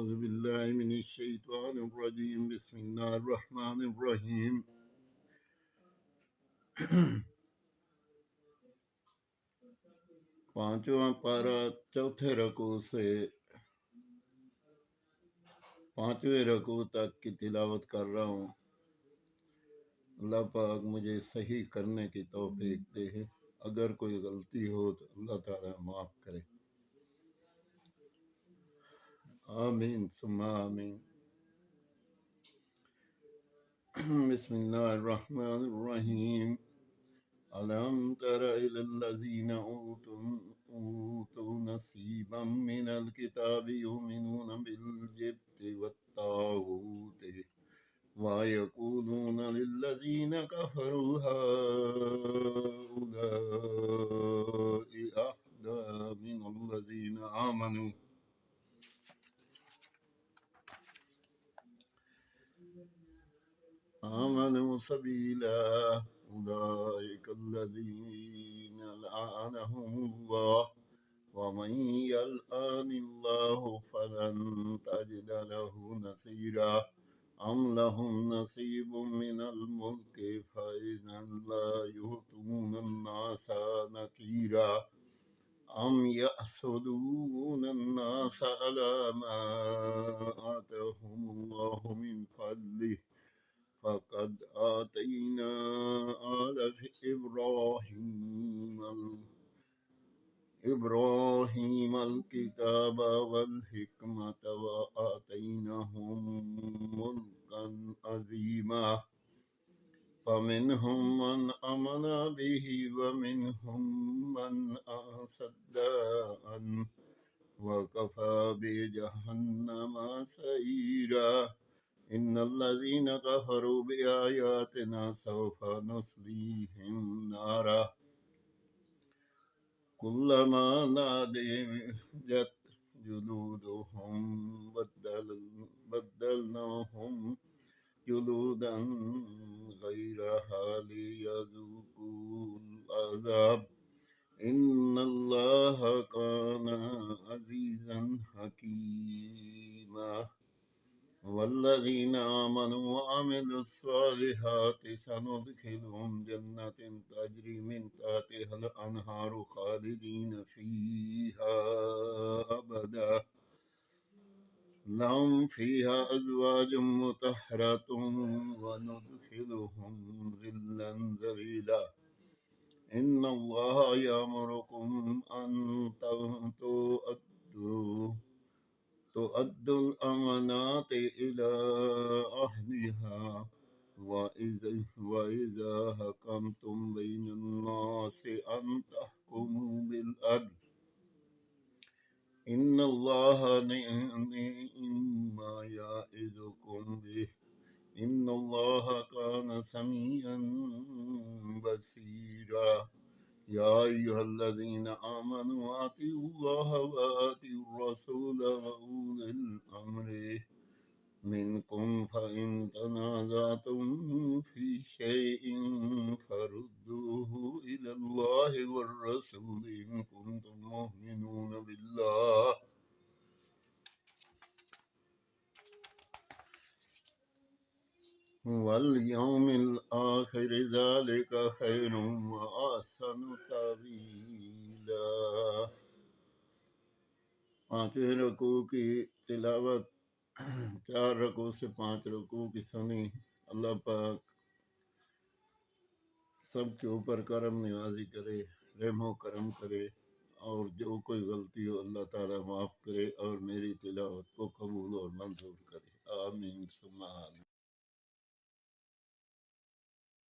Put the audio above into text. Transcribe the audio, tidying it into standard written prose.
أعوذ بالله من الشيطان الرجيم بسم الله الرحمن الرحيم پانچواں پارا چوتھے رکوع سے پانچویں رکوع تک کی تلاوت کر رہا ہوں۔ اللہ پاک مجھے صحیح کرنے کی توفیق دے، اگر کوئی غلطی ہو تو اللہ تعالیٰ معاف کرے، آمین ثم آمین۔ بسم اللہ الرحمن الرحیم۔ أَلَمْ تَرَ إِلَى الَّذِينَ أُوتُوا نَصِيبًا مِنَ الْكِتَابِ يُؤْمِنُونَ بِالْجِبْتِ وَالطَّاغُوتِ وَيَقُولُونَ لِلَّذِينَ كَفَرُوا هَؤُلَاءِ أَهْدَىٰ مِنَ الَّذِينَ آمنوا سبيلا أولئك الذين لعنهم الله ومن يلعن الله فلن تجد له نصيرا أم لهم نصيب من الملك فإذا لا يؤتون الناس نكيرا أم يحسدون الناس على ما آتاهم الله من فضله فقد آتينا آل إبراهيم الكتاب والحكمة وآتيناهم ملكا عظيما فمنهم من آمن به ومنهم من صد عنه وكفى بجهنم سعيرا إن الذين كفروا بآياتنا سوف نصليهم نارا كلما نضجت جلودهم بدلناهم جلودا غيرها ليذوقوا العذاب إن الله كان عزيزا حكيما والذين آمنوا وعملوا الصالحات سندخلهم جنات تجري من تحتها الأنهار خالدين فيها أبدا لهم فيها أزواج مطهرة وندخلهم ظلا ظليلا إن الله يأمركم أن تؤدوا الأمانات إلى أهلها وإذا حكمتم بين الناس أن تحكموا بالعدل إن الله نعم ما يعظكم به إن الله كان سميعا بصيرا يا أيها الذين آمنوا أطيعوا الله وأطيعوا الرسول وأولي الأمر منكم فإن تنازعتم في شيء فردوه إلى الله والرسول إن كنتم مؤمنون بالله واليوم الآخر ذلك خير وأحسن تأويلا۔ پانچویں رکوع کی تلاوت 4 رکوع سے 5 رکوع کی سنی۔ اللہ پاک سب کے اوپر کرم نوازی کرے، رحم و کرم کرے، اور جو کوئی غلطی ہو اللہ تعالیٰ معاف کرے اور میری تلاوت کو قبول اور منظور کرے، آمین ثم آمین۔